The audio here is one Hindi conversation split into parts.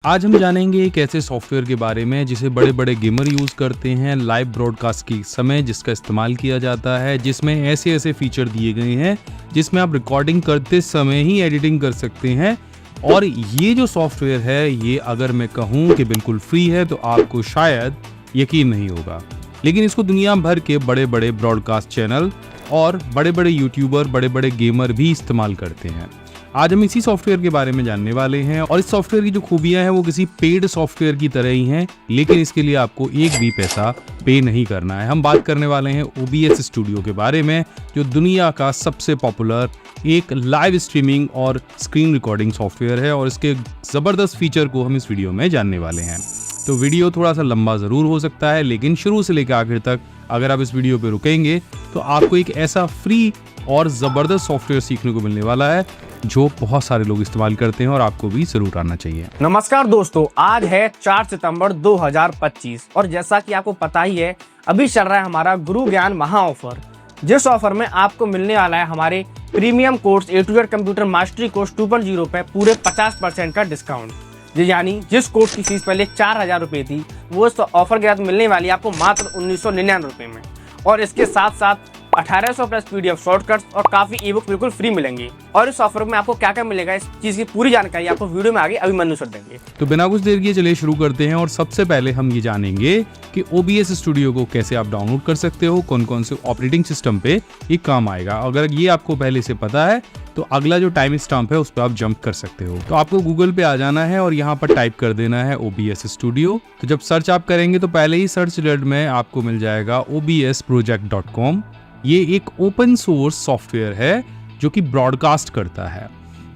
आज हम जानेंगे एक ऐसे सॉफ्टवेयर के बारे में जिसे बड़े बड़े गेमर यूज़ करते हैं लाइव ब्रॉडकास्ट के समय, जिसका इस्तेमाल किया जाता है, जिसमें ऐसे ऐसे फीचर दिए गए हैं जिसमें आप रिकॉर्डिंग करते समय ही एडिटिंग कर सकते हैं। और ये जो सॉफ्टवेयर है, ये अगर मैं कहूँ कि बिल्कुल फ्री है तो आपको शायद यकीन नहीं होगा, लेकिन इसको दुनिया भर के बड़े बड़े ब्रॉडकास्ट चैनल और बड़े बड़े यूट्यूबर, बड़े बड़े गेमर भी इस्तेमाल करते हैं। आज हम इसी सॉफ्टवेयर के बारे में जानने वाले हैं और इस सॉफ्टवेयर की जो खूबियां हैं वो किसी पेड सॉफ्टवेयर की तरह ही हैं, लेकिन इसके लिए आपको एक भी पैसा पे नहीं करना है। हम बात करने वाले हैं OBS स्टूडियो के बारे में, जो दुनिया का सबसे पॉपुलर एक लाइव स्ट्रीमिंग और स्क्रीन रिकॉर्डिंग सॉफ्टवेयर है और इसके ज़बरदस्त फीचर को हम इस वीडियो में जानने वाले हैं। तो वीडियो थोड़ा सा लंबा ज़रूर हो सकता है, लेकिन शुरू से लेकर आखिर तक अगर आप इस वीडियो पे रुकेंगे तो आपको एक ऐसा फ्री और ज़बरदस्त सॉफ्टवेयर सीखने को मिलने वाला है जो बहुत सारे लोग इस्तेमाल करते हैं और आपको भी जरूर आना चाहिए। नमस्कार दोस्तों, आज है 4 सितंबर 2025 और जैसा कि आपको पता ही है, अभी चल रहा है हमारा गुरु ज्ञान महा ऑफर, जिस ऑफर में आपको मिलने वाला है हमारे premium course A to Z computer mastery course 2.0 पे पूरे 50% का डिस्काउंट। यानी जिस कोर्स की फीस पहले 4,000 रुपये थी, वो इस ऑफर के साथ मिलने वाली है आपको मात्र 1999 रुपये में। और इसके साथ साथ 1800 प्लस PDF शॉर्टकट्स और काफी ईबुक बिल्कुल फ्री मिलेंगी। और इस ऑफर में आपको क्या क्या मिलेगा, इस चीज की पूरी जानकारी आपको वीडियो में आगे अभिमन्यु सर देंगे। तो बिना कुछ देर किए चलिए शुरू करते हैं। और सबसे पहले हम ये जानेंगे कि OBS स्टूडियो को कैसे आप डाउनलोड कर सकते हो, कौन कौन से ऑपरेटिंग सिस्टम पे ये काम आएगा। अगर ये आपको पहले से पता है तो अगला जो टाइम स्टैम्प है उस पर आप जंप कर सकते हो। तो आपको गूगल पे आ जाना है और यहाँ पर टाइप कर देना है OBS स्टूडियो। तो जब सर्च आप करेंगे तो पहले ही सर्च रिजल्ट में आपको मिल जाएगा obsproject.com। ये एक ओपन सोर्स सॉफ्टवेयर है जो कि ब्रॉडकास्ट करता है।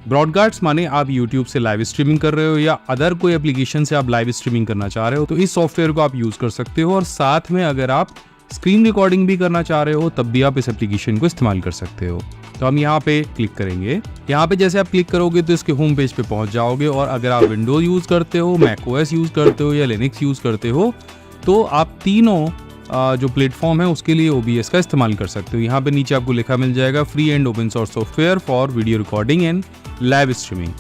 ब्रॉडकास्ट माने आप YouTube से लाइव स्ट्रीमिंग कर रहे हो या अदर कोई एप्लीकेशन से आप लाइव स्ट्रीमिंग करना चाह रहे हो तो इस सॉफ्टवेयर को आप यूज कर सकते हो। और साथ में अगर आप स्क्रीन रिकॉर्डिंग भी करना चाह रहे हो तब भी आप इस एप्लीकेशन को इस्तेमाल कर सकते हो। तो हम यहाँ पे क्लिक करेंगे। यहाँ पे जैसे आप क्लिक करोगे तो इसके होम पेज पे पहुंच जाओगे। और अगर आप विंडोज यूज करते हो, मैकओएस यूज करते हो या लिनक्स यूज करते हो तो आप तीनों जो प्लेटफॉर्म है उसके लिए OBS का इस्तेमाल कर सकते हो। यहाँ पे नीचे आपको लिखा मिल जाएगा free and open source software for video recording and live streaming.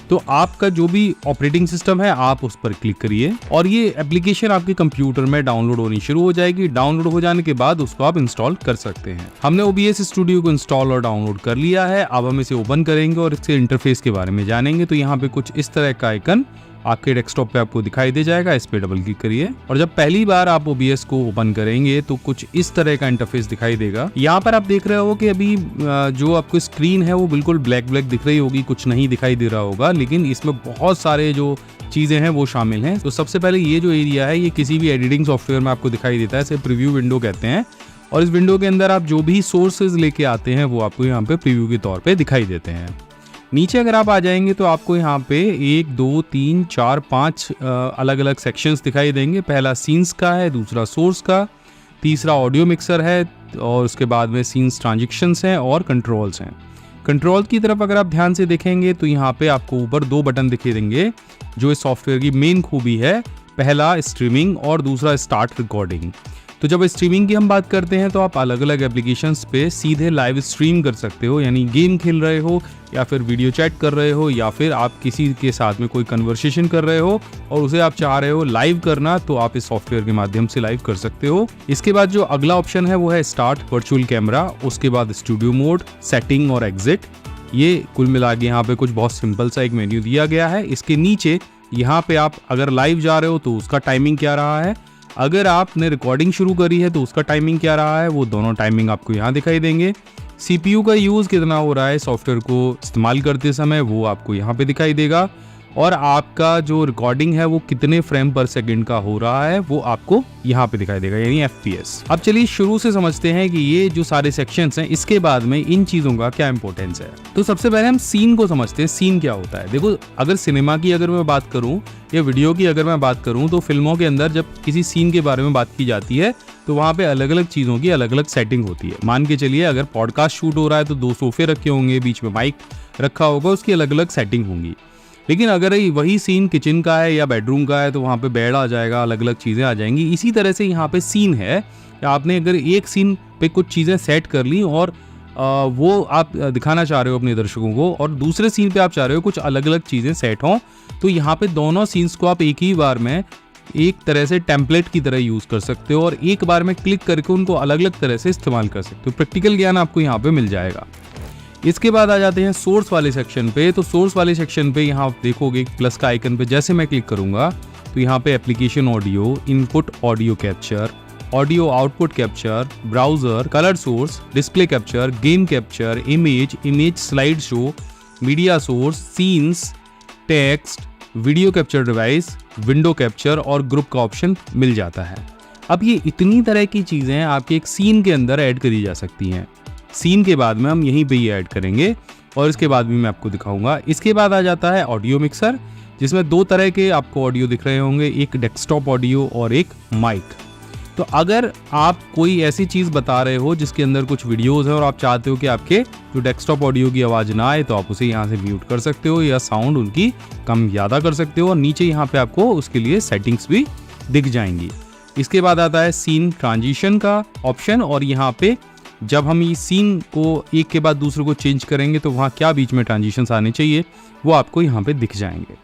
तो आपका जो भी ऑपरेटिंग सिस्टम है आप उस पर क्लिक करिए और ये एप्लीकेशन आपके कंप्यूटर में डाउनलोड होनी शुरू हो जाएगी। डाउनलोड हो जाने के बाद उसको आप इंस्टॉल कर सकते हैं। हमने OBS स्टूडियो को इंस्टॉल और डाउनलोड कर लिया है। अब हम इसे ओपन करेंगे और इसके इंटरफेस के बारे में जानेंगे। तो यहाँ पे कुछ इस तरह का आइकन आपके डेस्कटॉप पे आपको दिखाई दे जाएगा। इस पे डबल क्लिक करिए और जब पहली बार आप OBS को ओपन करेंगे तो कुछ इस तरह का इंटरफेस दिखाई देगा। यहाँ पर आप देख रहे हो कि अभी जो आपको स्क्रीन है वो बिल्कुल ब्लैक दिख रही होगी, कुछ नहीं दिखाई दे रहा होगा, लेकिन इसमें बहुत सारे जो चीजें हैं वो शामिल हैं। तो सबसे पहले ये जो एरिया है ये किसी भी एडिटिंग सॉफ्टवेयर में आपको दिखाई देता है, इसे प्रीव्यू विंडो कहते हैं। और इस विंडो के अंदर आप जो भी सोर्सेज लेके आते हैं वो आपको यहाँ पे प्रीव्यू के तौर पे दिखाई देते हैं। नीचे अगर आप आ जाएंगे तो आपको यहाँ पे 1 2 3 4 5 अलग अलग सेक्शंस दिखाई देंगे। पहला सीन्स का है, दूसरा सोर्स का, तीसरा ऑडियो मिक्सर है और उसके बाद में सीन्स ट्रांजिशंस हैं और कंट्रोल्स हैं। कंट्रोल की तरफ अगर आप ध्यान से देखेंगे तो यहाँ पे आपको ऊपर 2 बटन दिखाई देंगे जो इस सॉफ्टवेयर की मेन खूबी है। पहला स्ट्रीमिंग और दूसरा स्टार्ट रिकॉर्डिंग। तो जब स्ट्रीमिंग की हम बात करते हैं तो आप अलग अलग एप्लीकेशंस पे सीधे लाइव स्ट्रीम कर सकते हो, यानी गेम खेल रहे हो या फिर वीडियो चैट कर रहे हो या फिर आप किसी के साथ में कोई कन्वर्सेशन कर रहे हो और उसे आप चाह रहे हो लाइव करना तो आप इस सॉफ्टवेयर के माध्यम से लाइव कर सकते हो। इसके बाद जो अगला ऑप्शन है वो है स्टार्ट वर्चुअल कैमरा, उसके बाद स्टूडियो मोड, सेटिंग और एग्जिट। ये कुल मिला के यहाँ पे कुछ बहुत सिंपल सा एक मेन्यू दिया गया है। इसके नीचे यहाँ पे आप अगर लाइव जा रहे हो तो उसका टाइमिंग क्या रहा है, अगर आपने रिकॉर्डिंग शुरू करी है तो उसका टाइमिंग क्या रहा है, वो दोनों टाइमिंग आपको यहाँ दिखाई देंगे। CPU का यूज़ कितना हो रहा है सॉफ्टवेयर को इस्तेमाल करते समय वो आपको यहाँ पे दिखाई देगा। और आपका जो रिकॉर्डिंग है वो कितने फ्रेम पर सेकंड का हो रहा है वो आपको यहाँ पे दिखाई देगा, यानी FPS। अब चलिए शुरू से समझते हैं कि ये जो सारे सेक्शंस हैं इसके बाद में इन चीज़ों का क्या इंपॉर्टेंस है। तो सबसे पहले हम सीन को समझते हैं। सीन क्या होता है? देखो, अगर सिनेमा की अगर मैं बात करूँ या वीडियो की अगर मैं बात करूँ तो फिल्मों के अंदर जब किसी सीन के बारे में बात की जाती है तो वहाँ पे अलग अलग चीज़ों की अलग अलग सेटिंग होती है। मान के चलिए अगर पॉडकास्ट शूट हो रहा है तो 2 सोफे रखे होंगे, बीच में माइक रखा होगा, उसकी अलग अलग सेटिंग होंगी। लेकिन अगर वही सीन किचन का है या बेडरूम का है तो वहाँ पे बेड आ जाएगा, अलग अलग चीज़ें आ जाएंगी। इसी तरह से यहाँ पे सीन है, आपने अगर एक सीन पे कुछ चीज़ें सेट कर ली और वो आप दिखाना चाह रहे हो अपने दर्शकों को और दूसरे सीन पे आप चाह रहे हो कुछ अलग अलग चीज़ें सेट हों, तो यहाँ पे दोनों सीन्स को आप एक ही बार में एक तरह से टेम्पलेट की तरह यूज़ कर सकते हो और एक बार में क्लिक करके उनको अलग अलग तरह से इस्तेमाल कर सकते हो। प्रैक्टिकल ज्ञान आपको यहाँ पे मिल जाएगा। इसके बाद आ जाते हैं सोर्स वाले सेक्शन पे। तो सोर्स वाले सेक्शन पे यहाँ आप देखोगे प्लस का आइकन पे जैसे मैं क्लिक करूँगा तो यहाँ पे application audio, input audio capture, audio output capture, browser, colour source, display capture, game capture, image slide show, media source, scenes, text, video capture device, window capture और ग्रुप का ऑप्शन मिल जाता है। अब ये इतनी तरह की चीज़ें आपके एक सीन के अंदर ऐड करी जा सकती हैं। सीन के बाद में हम यहीं पे ये ऐड करेंगे और इसके बाद भी मैं आपको दिखाऊंगा। इसके बाद आ जाता है ऑडियो मिक्सर, जिसमें दो तरह के आपको ऑडियो दिख रहे होंगे, एक डेस्कटॉप ऑडियो और एक माइक। तो अगर आप कोई ऐसी चीज़ बता रहे हो जिसके अंदर कुछ वीडियोस है और आप चाहते हो कि आपके जो डेस्कटॉप ऑडियो की आवाज़ ना आए, तो आप उसे यहाँ से म्यूट कर सकते हो या साउंड उनकी कम ज़्यादा कर सकते हो और नीचे यहाँ पे आपको उसके लिए सेटिंग्स भी दिख जाएंगी। इसके बाद आता है सीन ट्रांजिशन का ऑप्शन और यहाँ पे जब हम इस सीन को एक के बाद दूसरे को चेंज करेंगे तो वहाँ क्या बीच में ट्रांजिशंस आने चाहिए वो आपको यहाँ पे दिख जाएंगे।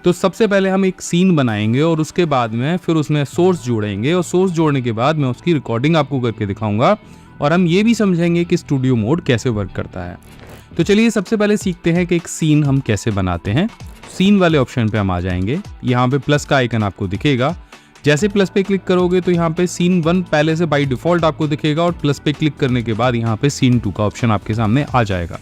तो सबसे पहले हम एक सीन बनाएंगे और उसके बाद में फिर उसमें सोर्स जोड़ेंगे और सोर्स जोड़ने के बाद मैं उसकी रिकॉर्डिंग आपको करके दिखाऊंगा और हम ये भी समझेंगे कि स्टूडियो मोड कैसे वर्क करता है। तो चलिए सबसे पहले सीखते हैं कि एक सीन हम कैसे बनाते हैं। सीन वाले ऑप्शन पे हम आ जाएंगे, यहाँ पे प्लस का आइकन आपको दिखेगा। जैसे प्लस पे क्लिक करोगे तो यहाँ पे सीन 1 पहले से बाय डिफ़ॉल्ट आपको दिखेगा और प्लस पे क्लिक करने के बाद यहाँ पे सीन 2 का ऑप्शन आपके सामने आ जाएगा।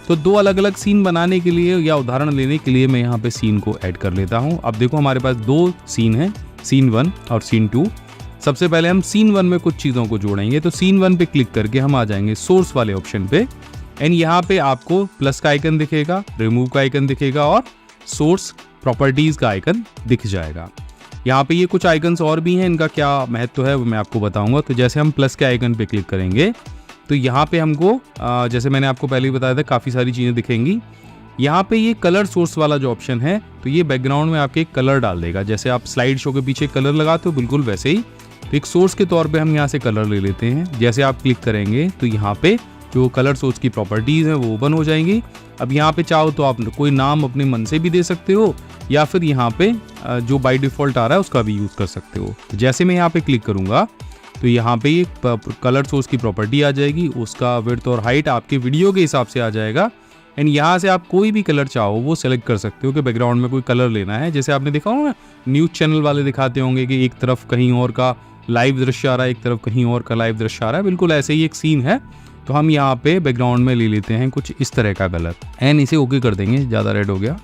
तो दो अलग अलग सीन बनाने के लिए या उदाहरण लेने के लिए मैं यहाँ पे सीन को ऐड कर लेता हूँ। अब देखो हमारे पास दो सीन हैं, सीन 1 और सीन 2। सबसे पहले हम सीन 1 में कुछ चीज़ों को जोड़ेंगे। तो सीन 1 पे क्लिक करके हम आ जाएंगे सोर्स वाले ऑप्शन पे एंड यहाँ पे आपको प्लस का आइकन दिखेगा, रिमूव का आइकन दिखेगा और सोर्स प्रॉपर्टीज़ का आइकन दिख जाएगा। यहाँ पे ये कुछ आइकन्स और भी हैं, इनका क्या महत्व है वो मैं आपको बताऊंगा। तो जैसे हम प्लस के आइकन पे क्लिक करेंगे तो यहाँ पे हमको जैसे मैंने आपको पहले ही बताया था काफ़ी सारी चीज़ें दिखेंगी। यहाँ पे ये कलर सोर्स वाला जो ऑप्शन है तो ये बैकग्राउंड में आपके कलर डाल देगा। जैसे आप स्लाइड शो के पीछे कलर लगाते हो बिल्कुल वैसे ही। तो एक सोर्स के तौर पे हम यहाँ से कलर ले लेते हैं। जैसे आप क्लिक करेंगे तो यहाँ पे जो कलर सोर्स की प्रॉपर्टीज़ हैं वो ओपन हो जाएंगी। अब यहाँ पे चाहो तो आप कोई नाम अपने मन से भी दे सकते हो या फिर यहाँ पे जो बाय डिफ़ॉल्ट आ रहा है उसका भी यूज़ कर सकते हो। तो जैसे मैं यहाँ पे क्लिक करूँगा तो यहाँ पे ये कलर सोर्स की प्रॉपर्टी आ जाएगी, उसका विड्थ और हाइट आपके वीडियो के हिसाब से आ जाएगा एंड यहाँ से आप कोई भी कलर चाहो वो सेलेक्ट कर सकते हो कि बैकग्राउंड में कोई कलर लेना है। जैसे आपने देखा होगा न्यूज़ चैनल वाले दिखाते होंगे कि एक तरफ कहीं और का लाइव दृश्य आ रहा है, एक तरफ कहीं और का लाइव दृश्य आ रहा है, बिल्कुल ऐसे ही एक सीन है। तो हम यहाँ पे बैकग्राउंड में ले लेते हैं कुछ इस तरह का कलर एंड इसे ओके कर देंगे। ज़्यादा रेड हो गया,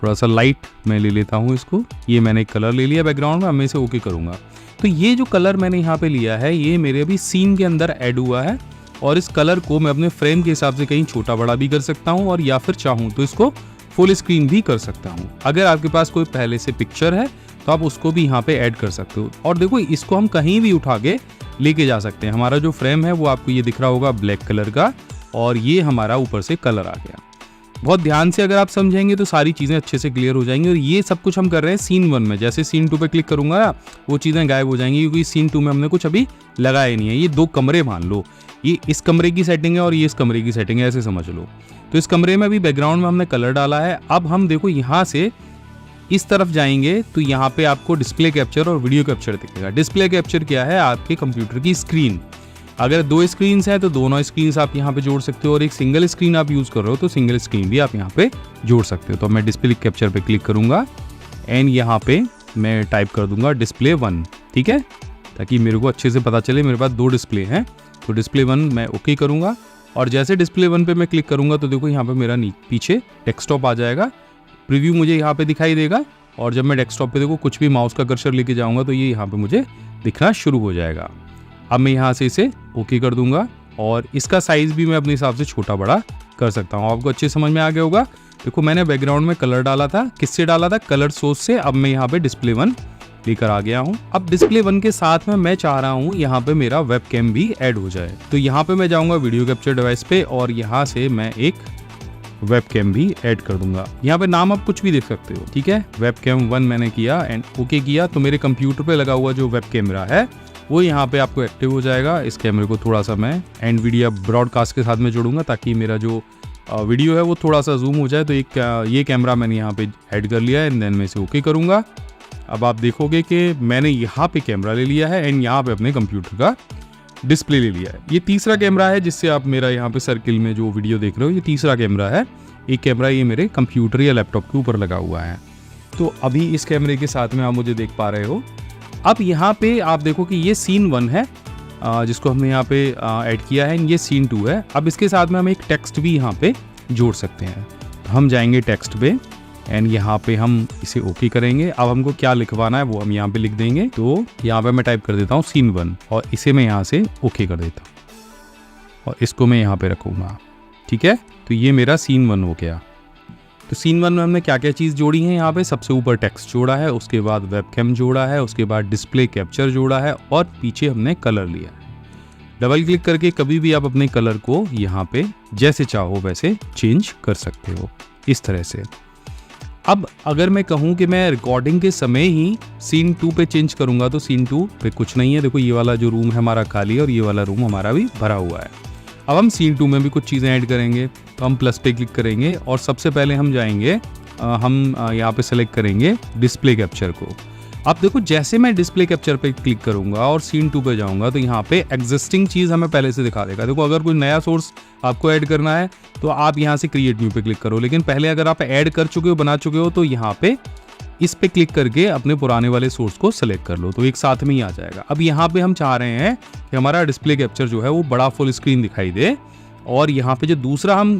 थोड़ा सा लाइट मैं ले लेता हूँ इसको। ये मैंने एक कलर ले लिया बैकग्राउंड में, अब मैं इसे ओके करूँगा। तो ये जो कलर मैंने यहाँ पे लिया है ये मेरे अभी सीन के अंदर ऐड हुआ है और इस कलर को मैं अपने फ्रेम के हिसाब से कहीं छोटा बड़ा भी कर सकता हूँ और या फिर चाहूँ तो इसको फुल स्क्रीन भी कर सकता हूँ। अगर आपके पास कोई पहले से पिक्चर है तो आप उसको भी यहाँ पे ऐड कर सकते हो। और देखो इसको हम कहीं भी उठा के लेके जा सकते हैं। हमारा जो फ्रेम है वो आपको ये दिख रहा होगा ब्लैक कलर का और ये हमारा ऊपर से कलर आ गया। बहुत ध्यान से अगर आप समझेंगे तो सारी चीज़ें अच्छे से क्लियर हो जाएंगी। और ये सब कुछ हम कर रहे हैं सीन 1 में। जैसे सीन 2 पे क्लिक करूंगा ना वो चीज़ें गायब हो जाएंगी क्योंकि सीन 2 में हमने कुछ अभी लगाया नहीं है। ये दो कमरे मान लो, ये इस कमरे की सेटिंग है और ये इस कमरे की सेटिंग है, ऐसे समझ लो। तो इस कमरे में भी बैकग्राउंड में हमने कलर डाला है। अब हम देखो यहाँ से इस तरफ जाएंगे तो यहाँ पे आपको डिस्प्ले कैप्चर और वीडियो कैप्चर दिखेगा। डिस्प्ले कैप्चर क्या है? आपके कंप्यूटर की स्क्रीन। अगर दो स्क्रीन्स हैं तो दोनों स्क्रीन्स आप यहाँ पे जोड़ सकते हो और एक सिंगल स्क्रीन आप यूज़ कर रहे हो तो सिंगल स्क्रीन भी आप यहाँ पे जोड़ सकते हो। तो मैं डिस्प्ले कैप्चर पे क्लिक करूँगा एंड यहाँ पे मैं टाइप कर दूंगा डिस्प्ले 1, ठीक है, ताकि मेरे को अच्छे से पता चले मेरे पास दो डिस्प्ले हैं। तो डिस्प्ले 1 मैं ओके करूँगा और जैसे डिस्प्ले 1 पे मैं क्लिक करूँगा तो देखो यहाँ पे मेरा पीछे डेस्कटॉप आ जाएगा। प्रीव्यू मुझे यहाँ पे दिखाई देगा और जब मैं डेस्कटॉप पे देखो कुछ भी माउस का कर्सर लेके जाऊँगा तो ये यहाँ पे मुझे दिखना शुरू हो जाएगा। अब मैं यहाँ से इसे ओके कर दूंगा और इसका साइज़ भी मैं अपने हिसाब से छोटा बड़ा कर सकता हूँ। आपको अच्छे समझ में आ गया होगा। देखो मैंने बैकग्राउंड में कलर डाला था, किससे डाला था? कलर सोर्स से। अब मैं यहाँ पे डिस्प्ले 1 लेकर आ गया हूँ। अब डिस्प्ले 1 के साथ में मैं चाह रहा हूँ यहाँ पे मेरा वेब कैम भी ऐड हो जाए। तो यहाँ पे मैं जाऊँगा वीडियो कैप्चर डिवाइस पे और यहाँ से मैं एक वेब कैम भी ऐड कर दूंगा। यहाँ पे नाम आप कुछ भी देख सकते हो, ठीक है। वेब कैम 1 मैंने किया एंड ओके किया तो मेरे कंप्यूटर पे लगा हुआ जो वेब कैमरा है वो यहाँ पे आपको एक्टिव हो जाएगा। इस कैमरे को थोड़ा सा मैं एनवीडिया ब्रॉडकास्ट के साथ में जोड़ूंगा ताकि मेरा जो वीडियो है वो थोड़ा सा जूम हो जाए तो ये कैमरा मैंने यहाँ पे ऐड कर लिया है एंड देन मैं इसे ओके करूँगा। अब आप देखोगे कि मैंने यहाँ पे कैमरा ले लिया है एंड यहाँ पे अपने कंप्यूटर का डिस्प्ले ले लिया है। ये तीसरा कैमरा है जिससे आप मेरा यहाँ पे सर्किल में जो वीडियो देख रहे हो, ये तीसरा कैमरा है। एक कैमरा ये मेरे कंप्यूटर या लैपटॉप के ऊपर लगा हुआ है। तो अभी इस कैमरे के साथ में आप मुझे देख पा रहे हो। अब यहाँ पे आप देखो कि ये सीन 1 है जिसको हमने यहाँ पे ऐड किया है, ये सीन 2 है। अब इसके साथ में हम एक टेक्स्ट भी यहाँ पे जोड़ सकते हैं। तो हम जाएंगे टेक्स्ट पे एंड यहाँ पे हम इसे ओके करेंगे। अब हमको क्या लिखवाना है वो हम यहाँ पे लिख देंगे। तो यहाँ पे मैं टाइप कर देता हूँ सीन 1 और इसे मैं यहाँ से ओके कर देता हूँ और इसको मैं यहाँ पे रखूँगा। ठीक है, तो ये मेरा सीन 1 हो गया। तो सीन 1 में हमने क्या क्या चीज़ जोड़ी है, यहाँ पे सबसे ऊपर टेक्स्ट जोड़ा है, उसके बाद वेबकैम जोड़ा है, उसके बाद डिस्प्ले कैप्चर जोड़ा है और पीछे हमने कलर लिया है। डबल क्लिक करके कभी भी आप अपने कलर को यहाँ पे जैसे चाहो वैसे चेंज कर सकते हो इस तरह से। अब अगर मैं कहूँ कि मैं रिकॉर्डिंग के समय ही सीन 2 पे चेंज करूँगा तो सीन 2 पे कुछ नहीं है। देखो ये वाला जो रूम है हमारा खाली है और ये वाला रूम हमारा भी भरा हुआ है। अब हम सीन 2 में भी कुछ चीज़ें ऐड करेंगे। तो हम प्लस पे क्लिक करेंगे और सबसे पहले हम जाएंगे हम यहाँ पे सेलेक्ट करेंगे डिस्प्ले कैप्चर को। अब देखो जैसे मैं डिस्प्ले कैप्चर पे क्लिक करूंगा और सीन 2 पे जाऊंगा तो यहाँ पे एग्जिस्टिंग चीज़ हमें पहले से दिखा देगा। देखो अगर कोई नया सोर्स आपको ऐड करना है तो आप यहाँ से क्रिएट न्यू पे क्लिक करो, लेकिन पहले अगर आप ऐड कर चुके हो, बना चुके हो तो यहाँ पे इस पे क्लिक करके अपने पुराने वाले सोर्स को सेलेक्ट कर लो, तो एक साथ में ही आ जाएगा। अब यहाँ पे हम चाह रहे हैं कि हमारा डिस्प्ले कैप्चर जो है वो बड़ा फुल स्क्रीन दिखाई दे और यहाँ पे जो दूसरा हम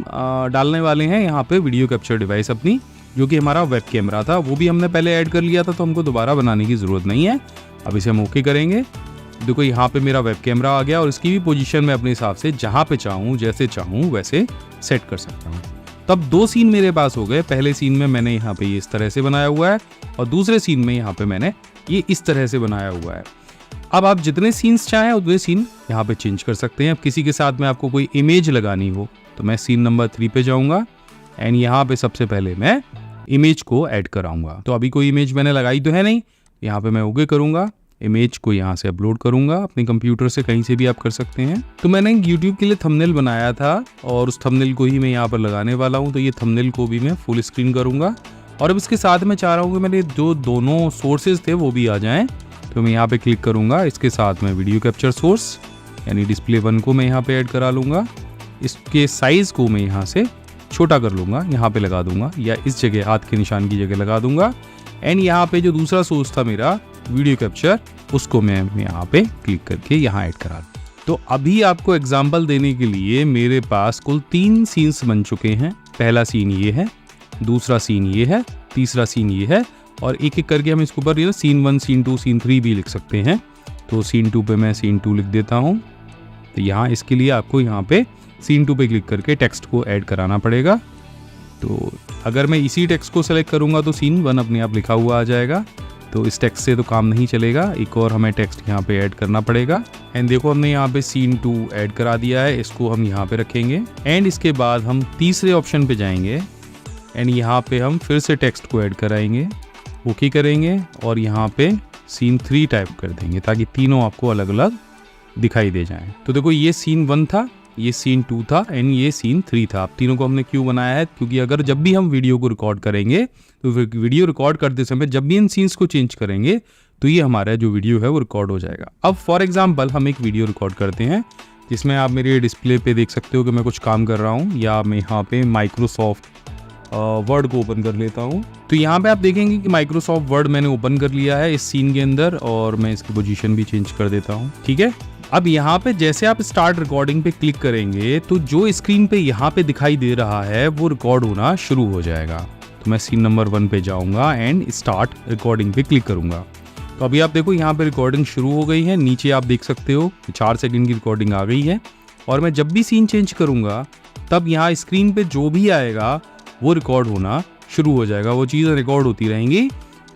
डालने वाले हैं यहाँ पे वीडियो कैप्चर डिवाइस अपनी, जो कि हमारा वेब कैमरा था, वो भी हमने पहले ऐड कर लिया था तो हमको दोबारा बनाने की ज़रूरत नहीं है। अब इसे हम ओके करेंगे। देखो यहाँ पे मेरा वेब कैमरा आ गया और इसकी भी पोजीशन मैं अपने हिसाब से जहाँ पे चाहूँ जैसे चाहूँ वैसे सेट कर सकता हूँ। तब 2 सीन मेरे पास हो गए। पहले सीन में मैंने यहाँ पे ये इस तरह से बनाया हुआ है और दूसरे सीन में यहाँ पे मैंने ये इस तरह से बनाया हुआ है। अब आप जितने सीन्स चाहें उतने सीन यहाँ पे चेंज कर सकते हैं। अब किसी के साथ में आपको कोई इमेज लगानी हो तो मैं सीन नंबर 3 पे जाऊँगा एंड यहाँ पे सबसे पहले मैं इमेज को ऐड कराऊंगा। तो अभी कोई इमेज मैंने लगाई तो है नहीं, यहाँ पे मैं ओके करूंगा, इमेज को यहाँ से अपलोड करूंगा अपने कंप्यूटर से, कहीं से भी आप कर सकते हैं। तो मैंने YouTube के लिए थंबनेल बनाया था और उस थंबनेल को ही मैं यहाँ पर लगाने वाला हूँ। तो ये थंबनेल को भी मैं फुल स्क्रीन करूंगा और अब इसके साथ मैं चाह रहा हूँ कि मेरे जो दोनों सोर्सेज थे वो भी आ जाएँ। तो मैं यहाँ पे क्लिक करूँगा, इसके साथ में वीडियो कैप्चर सोर्स यानी डिस्प्ले 1 को मैं यहाँ पे ऐड करा लूँगा। इसके साइज़ को मैं यहाँ से छोटा कर लूँगा, यहाँ पे लगा दूंगा या इस जगह हाथ के निशान की जगह लगा दूंगा एंड यहाँ पे जो दूसरा सोर्स था मेरा वीडियो कैप्चर, उसको मैं यहाँ पे क्लिक करके यहाँ ऐड करा दूँ। तो अभी आपको एग्जांपल देने के लिए मेरे पास कुल 3 सीन्स बन चुके हैं। पहला सीन ये है, दूसरा सीन ये है, तीसरा सीन ये है और एक एक करके हम इसके ऊपर सीन 1, सीन 2, सीन 3 भी लिख सकते हैं। तो सीन 2 पे मैं सीन 2 लिख देता हूँ। तो यहाँ इसके लिए आपको यहाँ पे सीन 2 पे क्लिक करके टेक्स्ट को ऐड कराना पड़ेगा। तो अगर मैं इसी टेक्स्ट को सेलेक्ट करूँगा तो सीन 1 अपने आप लिखा हुआ आ जाएगा। तो इस टेक्स्ट से तो काम नहीं चलेगा, एक और हमें टेक्स्ट यहाँ पे ऐड करना पड़ेगा। एंड देखो हमने यहाँ पे सीन 2 ऐड करा दिया है, इसको हम यहाँ पे रखेंगे एंड इसके बाद हम तीसरे ऑप्शन पे जाएंगे एंड यहाँ पे हम फिर से टेक्स्ट को ऐड कराएंगे, ओके करेंगे और यहाँ पे सीन 3 टाइप कर देंगे ताकि तीनों आपको अलग अलग दिखाई दे जाएं। तो देखो ये सीन 1 था, ये सीन 2 था एंड ये सीन 3 था। अब तीनों को हमने क्यों बनाया है, क्योंकि अगर जब भी हम वीडियो को रिकॉर्ड करेंगे तो वीडियो रिकॉर्ड करते समय जब भी इन सीन्स को चेंज करेंगे तो ये हमारा जो वीडियो है वो रिकॉर्ड हो जाएगा। अब फॉर एग्जांपल हम एक वीडियो रिकॉर्ड करते हैं जिसमें आप मेरे डिस्प्ले पे देख सकते हो कि मैं कुछ काम कर रहा हूँ, या मैं यहाँ पे माइक्रोसॉफ्ट वर्ड को ओपन कर लेता हूँ। तो यहाँ पे आप देखेंगे कि माइक्रोसॉफ्ट वर्ड मैंने ओपन कर लिया है इस सीन के अंदर और मैं इसकी पोजीशन भी चेंज कर देता हूँ। ठीक है, अब यहाँ पे जैसे आप स्टार्ट रिकॉर्डिंग पे क्लिक करेंगे तो जो स्क्रीन पे यहाँ पे दिखाई दे रहा है वो रिकॉर्ड होना शुरू हो जाएगा। तो मैं सीन नंबर 1 पे जाऊँगा एंड स्टार्ट रिकॉर्डिंग पे क्लिक करूँगा। तो अभी आप देखो यहाँ पे रिकॉर्डिंग शुरू हो गई है। नीचे आप देख सकते हो 4 सेकंड की रिकॉर्डिंग आ गई है और मैं जब भी सीन चेंज करूँगा तब यहाँ स्क्रीन पे जो भी आएगा वो रिकॉर्ड होना शुरू हो जाएगा, वो चीज़ें रिकॉर्ड होती रहेंगी।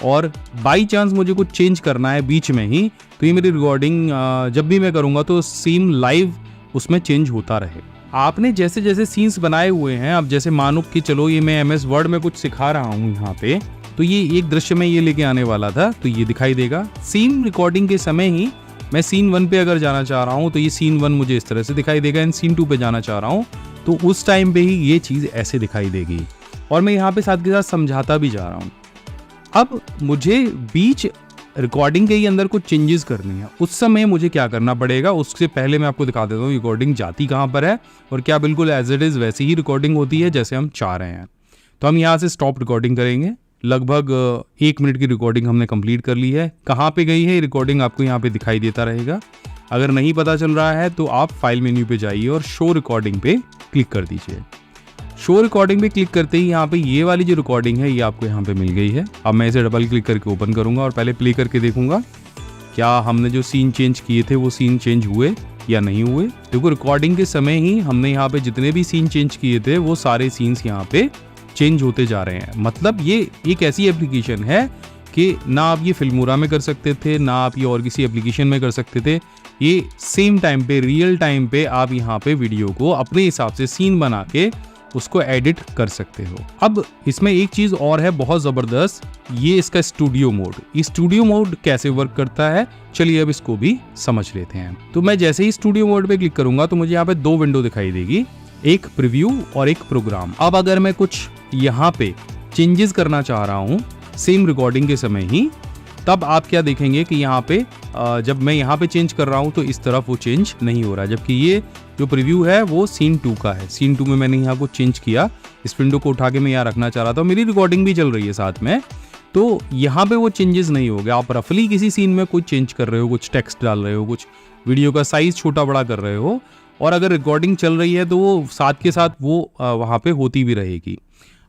और बाई चांस मुझे कुछ चेंज करना है बीच में ही तो ये मेरी रिकॉर्डिंग जब भी मैं करूँगा तो सेम लाइव उसमें चेंज होता रहे। आपने जैसे जैसे सीन्स बनाए हुए हैं, अब जैसे मानो कि चलो ये मैं MS वर्ड में कुछ सिखा रहा हूँ यहाँ पे, तो ये एक दृश्य में ये लेके आने वाला था तो ये दिखाई देगा। सेम रिकॉर्डिंग के समय ही मैं सीन 1 पे अगर जाना चाह रहा हूँ तो ये सीन 1 मुझे इस तरह से दिखाई देगा एंड सीन 2 पे जाना चाह रहा हूँ तो उस टाइम पे ही ये चीज़ ऐसे दिखाई देगी। और मैं यहाँ पे साथ के साथ समझाता भी जा रहा हूँ। अब मुझे बीच रिकॉर्डिंग के ही अंदर कुछ चेंजेस करनी है, उस समय मुझे क्या करना पड़ेगा, उससे पहले मैं आपको दिखा देता हूँ रिकॉर्डिंग जाती कहाँ पर है और क्या बिल्कुल एज इट इज़ वैसी ही रिकॉर्डिंग होती है जैसे हम चाह रहे हैं। तो हम यहाँ से स्टॉप रिकॉर्डिंग करेंगे। लगभग 1 मिनट की रिकॉर्डिंग हमने कंप्लीट कर ली है। कहाँ पे गई है रिकॉर्डिंग आपको यहाँ पे दिखाई देता रहेगा। अगर नहीं पता चल रहा है तो आप फाइल मेन्यू पे जाइए और शो रिकॉर्डिंग पे क्लिक कर दीजिए। शो रिकॉर्डिंग पे क्लिक करते ही यहाँ पे ये वाली जो रिकॉर्डिंग है ये आपको यहाँ पे मिल गई है। अब मैं इसे डबल क्लिक करके ओपन करूँगा और पहले प्ले करके देखूंगा क्या हमने जो सीन चेंज किए थे वो सीन चेंज हुए या नहीं हुए। देखो रिकॉर्डिंग के समय ही हमने यहाँ पे जितने भी सीन चेंज किए थे वो सारे सीन्स यहाँ पे चेंज होते जा रहे हैं। मतलब ये एक ऐसी एप्लीकेशन है कि ना आप ये फिल्मोरा में कर सकते थे, ना आप ये और किसी एप्लीकेशन में कर सकते थे। ये सेम टाइम पे, रियल टाइम पे आप यहाँ पे वीडियो को अपने हिसाब से सीन बना के उसको एडिट कर सकते हो। अब इसमें एक चीज़ और है बहुत ज़बरदस्त, ये इसका स्टूडियो मोड। स्टूडियो मोड कैसे वर्क करता है चलिए अब इसको भी समझ लेते हैं। तो मैं जैसे ही स्टूडियो मोड पे क्लिक करूंगा तो मुझे यहाँ पे 2 विंडो दिखाई देगी, एक प्रीव्यू और एक प्रोग्राम। अब अगर मैं कुछ यहाँ पे चेंजेस करना चाह रहा हूँ सेम रिकॉर्डिंग के समय ही, तब आप क्या देखेंगे कि यहाँ पे जब मैं यहाँ पे चेंज कर रहा हूँ तो इस तरफ वो चेंज नहीं हो रहा है, जबकि ये जो प्रीव्यू है वो सीन 2 का है। सीन 2 में मैंने यहाँ कुछ चेंज किया, इस विंडो को उठा के मैं यहाँ रखना चाह रहा था, मेरी रिकॉर्डिंग भी चल रही है साथ में, तो यहाँ पे वो चेंजेस नहीं हो गया। आप रफली किसी सीन में कुछ चेंज कर रहे हो, कुछ टेक्स्ट डाल रहे हो, कुछ वीडियो का साइज छोटा बड़ा कर रहे हो, और अगर रिकॉर्डिंग चल रही है तो वो साथ के साथ वो वहाँ पे होती भी रहेगी।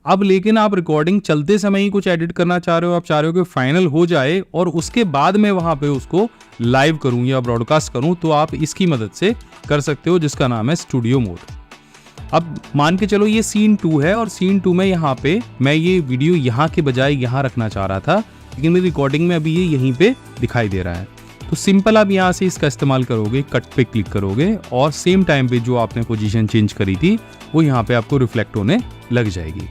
अब लेकिन आप रिकॉर्डिंग चलते समय ही कुछ एडिट करना चाह रहे हो, आप चाह रहे हो कि फाइनल हो जाए और उसके बाद मैं वहाँ पे उसको लाइव करूँ या ब्रॉडकास्ट करूँ, तो आप इसकी मदद से कर सकते हो, जिसका नाम है स्टूडियो मोड। अब मान के चलो ये सीन 2 है और सीन 2 में यहाँ पे मैं ये वीडियो यहाँ के बजाय यहाँ रखना चाह रहा था, लेकिन मेरी रिकॉर्डिंग में अभी ये यहीं पे दिखाई दे रहा है। तो सिंपल आप यहाँ से इसका इस्तेमाल करोगे, कट पे क्लिक करोगे और सेम टाइम पे जो आपने पोजीशन चेंज करी थी वो यहाँ पे आपको रिफ्लेक्ट होने लग जाएगी।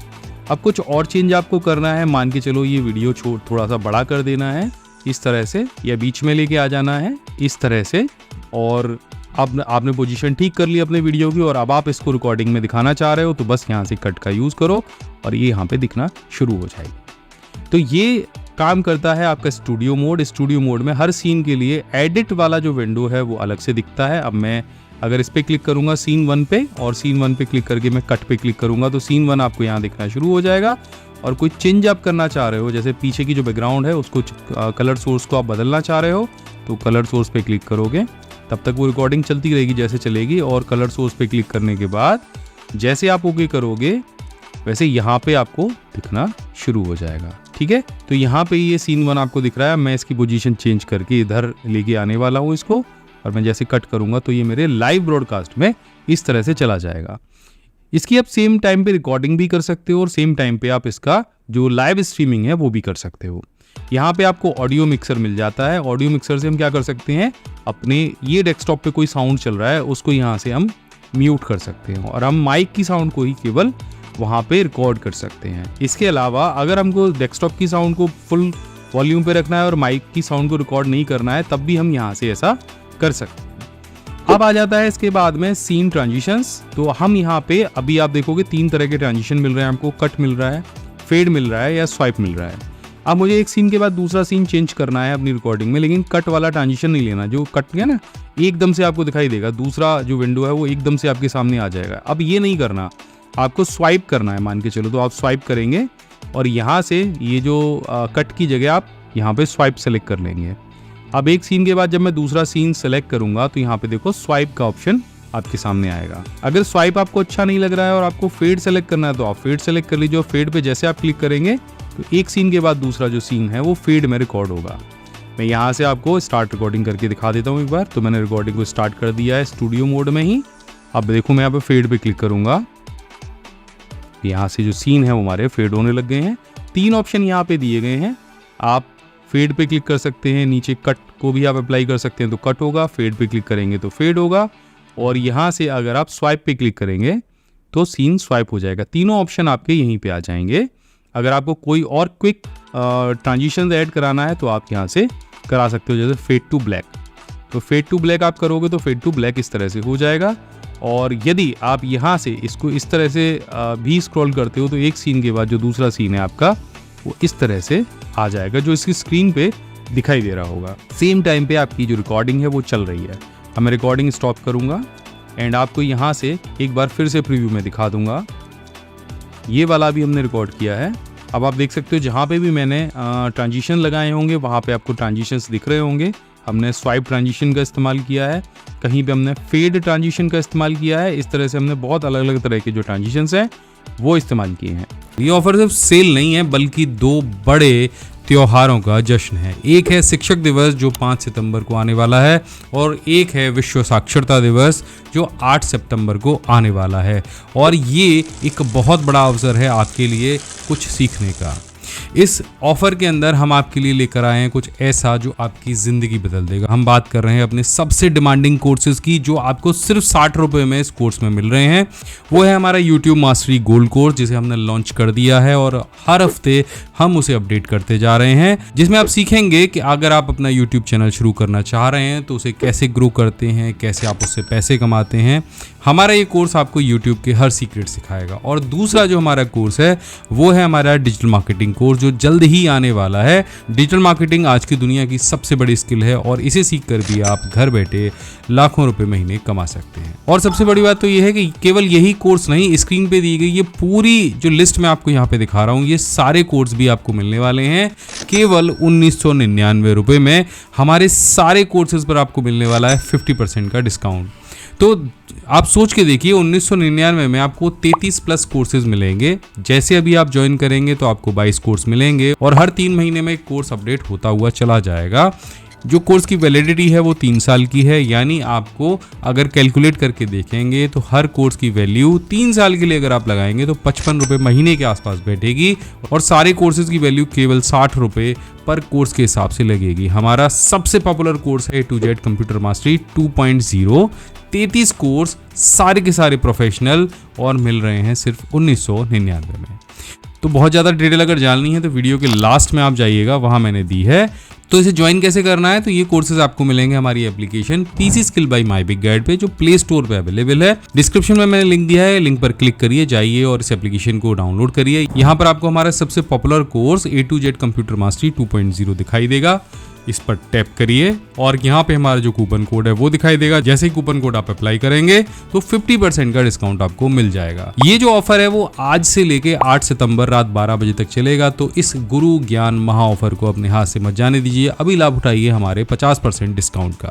अब कुछ और चेंज आपको करना है, मान के चलो ये वीडियो थोड़ा सा बड़ा कर देना है इस तरह से, या बीच में लेके आ जाना है इस तरह से, और अब आपने पोजीशन ठीक कर ली अपने वीडियो की और अब आप इसको रिकॉर्डिंग में दिखाना चाह रहे हो तो बस यहाँ से कट का यूज़ करो और ये यहाँ पे दिखना शुरू हो जाएगी। तो ये काम करता है आपका स्टूडियो मोड। स्टूडियो मोड में हर सीन के लिए एडिट वाला जो विंडो है वो अलग से दिखता है। अब मैं अगर इस पर क्लिक करूंगा सीन 1 पे और सीन 1 पे क्लिक करके मैं कट पे क्लिक करूंगा तो सीन 1 आपको यहाँ दिखना शुरू हो जाएगा। और कोई चेंज आप करना चाह रहे हो, जैसे पीछे की जो बैकग्राउंड है उसको कलर सोर्स को आप बदलना चाह रहे हो तो कलर सोर्स पे क्लिक करोगे, तब तक वो रिकॉर्डिंग चलती रहेगी जैसे चलेगी, और कलर सोर्स पे क्लिक करने के बाद जैसे आप ओके करोगे वैसे यहाँ पे आपको दिखना शुरू हो जाएगा। ठीक है, तो यहाँ पे ये सीन 1 आपको दिख रहा है। मैं इसकी पोजीशन चेंज करके इधर लेके आने वाला हूँ इसको, और मैं जैसे कट करूँगा तो ये मेरे लाइव ब्रॉडकास्ट में इस तरह से चला जाएगा। इसकी आप सेम टाइम पे रिकॉर्डिंग भी कर सकते हो और सेम टाइम पे आप इसका जो लाइव स्ट्रीमिंग है वो भी कर सकते हो। यहाँ पे आपको ऑडियो मिक्सर मिल जाता है। ऑडियो मिक्सर से हम क्या कर सकते हैं, अपने ये डेस्कटॉप पे कोई साउंड चल रहा है उसको यहाँ से हम म्यूट कर सकते हैं और हम माइक की साउंड को ही केवल वहाँ पे रिकॉर्ड कर सकते हैं। इसके अलावा अगर हमको डेस्कटॉप की साउंड को फुल वॉल्यूम पे रखना है और माइक की साउंड को रिकॉर्ड नहीं करना है तब भी हम यहाँ से ऐसा कर सकते हैं। अब आ जाता है इसके बाद में सीन ट्रांजिशंस। तो हम यहाँ पे अभी आप देखोगे 3 तरह के ट्रांजिशन मिल रहे हैं आपको, कट मिल रहा है, फेड मिल रहा है या स्वाइप मिल रहा है। अब मुझे एक सीन के बाद दूसरा सीन चेंज करना है अपनी रिकॉर्डिंग में, लेकिन कट वाला ट्रांजिशन नहीं लेना। जो कट गया ना एकदम से आपको दिखाई देगा, दूसरा जो विंडो है वो एकदम से आपके सामने आ जाएगा। अब ये नहीं करना, आपको स्वाइप करना है। मान के चलो तो आप स्वाइप करेंगे और यहाँ से ये जो कट की जगह आप यहाँ पे स्वाइप सेलेक्ट कर लेंगे। अब एक सीन के बाद जब मैं दूसरा सीन सेलेक्ट करूंगा तो यहाँ पे देखो स्वाइप का ऑप्शन आपके सामने आएगा। अगर स्वाइप आपको अच्छा नहीं लग रहा है और आपको फेड सेलेक्ट करना है तो आप फेड सेलेक्ट कर लीजिए। फेड पे जैसे आप क्लिक करेंगे तो एक सीन के बाद दूसरा जो सीन है वो फेड में रिकॉर्ड होगा। मैं यहाँ से आपको स्टार्ट रिकॉर्डिंग करके दिखा देता हूँ एक बार। तो मैंने रिकॉर्डिंग को स्टार्ट कर दिया है स्टूडियो मोड में ही। अब देखो मैं यहाँ पे फेड पे क्लिक करूंगा, यहाँ से जो सीन है वो हमारे फेड होने लग गए हैं। 3 ऑप्शन यहाँ पे दिए गए हैं, आप फेड पे क्लिक कर सकते हैं, नीचे कट को भी आप अप्लाई कर सकते हैं तो कट होगा, फेड पे क्लिक करेंगे तो फेड होगा, और यहाँ से अगर आप स्वाइप पे क्लिक करेंगे तो सीन स्वाइप हो जाएगा। तीनों ऑप्शन आपके यहीं पे आ जाएंगे। अगर आपको कोई और क्विक ट्रांजिशन ऐड कराना है तो आप यहाँ से करा सकते हो, जैसे फेड टू ब्लैक। तो फेड टू ब्लैक आप करोगे तो फेड टू ब्लैक इस तरह से हो जाएगा। और यदि आप यहाँ से इसको इस तरह से भी स्क्रॉल करते हो तो एक सीन के बाद जो दूसरा सीन है आपका वो इस तरह से आ जाएगा, जो इसकी स्क्रीन पे दिखाई दे रहा होगा। सेम टाइम पे आपकी जो रिकॉर्डिंग है वो चल रही है। अब मैं रिकॉर्डिंग स्टॉप करूँगा एंड आपको यहाँ से एक बार फिर से प्रीव्यू में दिखा दूंगा। ये वाला भी हमने रिकॉर्ड किया है। अब आप देख सकते हो जहाँ पे भी मैंने ट्रांजिशन लगाए होंगे वहाँ पे आपको ट्रांजिशंस दिख रहे होंगे। हमने स्वाइप ट्रांजिशन का इस्तेमाल किया है, कहीं पे हमने फेड ट्रांजिशन का इस्तेमाल किया है। इस तरह से हमने बहुत अलग अलग तरह के जो ट्रांजिशंस हैं वो इस्तेमाल किए हैं। ये ऑफर सिर्फ सेल नहीं है बल्कि दो बड़े त्योहारों का जश्न है। एक है शिक्षक दिवस जो 5 सितंबर को आने वाला है और एक है विश्व साक्षरता दिवस जो 8 सितंबर को आने वाला है। और ये एक बहुत बड़ा अवसर है आपके लिए कुछ सीखने का। इस ऑफर के अंदर हम आपके लिए लेकर आए हैं कुछ ऐसा जो आपकी ज़िंदगी बदल देगा। हम बात कर रहे हैं अपने सबसे डिमांडिंग कोर्सेज की जो आपको सिर्फ 60 रुपये में इस कोर्स में मिल रहे हैं। वो है हमारा YouTube मास्टरी गोल्ड कोर्स जिसे हमने लॉन्च कर दिया है और हर हफ्ते हम उसे अपडेट करते जा रहे हैं, जिसमें आप सीखेंगे कि अगर आप अपना YouTube चैनल शुरू करना चाह रहे हैं तो उसे कैसे ग्रो करते हैं, कैसे आप उससे पैसे कमाते हैं। हमारा ये कोर्स आपको YouTube के हर सीक्रेट सिखाएगा। और दूसरा जो हमारा कोर्स है वो है हमारा डिजिटल मार्केटिंग कोर्स जो जल्द ही आने वाला है। डिजिटल मार्केटिंग आज की दुनिया की सबसे बड़ी स्किल है और इसे सीखकर भी आप घर बैठे लाखों रुपए महीने कमा सकते हैं। और सबसे बड़ी बात तो ये है कि केवल यही कोर्स नहीं, स्क्रीन पे दी गई ये पूरी जो लिस्ट मैं आपको यहाँ पे दिखा रहा हूँ, ये सारे कोर्स भी आपको मिलने वाले हैं केवल 1999 रुपये में। हमारे सारे कोर्सेज पर आपको मिलने वाला है 50% का डिस्काउंट। तो आप सोच के देखिए 1999 में आपको 33 प्लस कोर्सेज मिलेंगे। जैसे अभी आप ज्वाइन करेंगे तो आपको 22 कोर्स मिलेंगे और हर 3 महीने में एक कोर्स अपडेट होता हुआ चला जाएगा। जो कोर्स की वैलिडिटी है वो 3 साल की है, यानी आपको अगर कैलकुलेट करके देखेंगे तो हर कोर्स की वैल्यू 3 साल के लिए अगर आप लगाएंगे तो 55 रुपये महीने के आसपास बैठेगी और सारे कोर्सेज की वैल्यू केवल 60 रुपये पर कोर्स के हिसाब से लगेगी। हमारा सबसे पॉपुलर कोर्स है A to Z computer mastery 2.0। 33 course सारे के सारे प्रोफेशनल और मिल रहे हैं सिर्फ 1999 में। तो बहुत ज़्यादा डिटेल अगर जाननी है तो वीडियो के लास्ट में आप जाइएगा, वहाँ मैंने दी है। तो इसे ज्वाइन कैसे करना है, तो ये कोर्सेज आपको मिलेंगे हमारी application PC skill by my big guide पे जो प्ले स्टोर पे अवेलेबल है। डिस्क्रिप्शन में मैंने लिंक दिया है, लिंक पर क्लिक करिए, जाइए और इस एप्लीकेशन को डाउनलोड करिए। यहाँ पर आपको हमारा सबसे popular course A to Z computer mastery 2.0 दिखाई देगा। इस पर टैप करिए और यहाँ पे हमारा जो कूपन कोड है वो दिखाई देगा। जैसे ही कूपन कोड आप अप्लाई करेंगे तो 50% का डिस्काउंट आपको मिल जाएगा। ये जो ऑफर है वो आज से लेके 8 सितंबर रात 12 बजे तक चलेगा। तो इस गुरु ज्ञान महा ऑफर को अपने हाथ से मत जाने दीजिए, अभी लाभ उठाइए हमारे 50% डिस्काउंट का।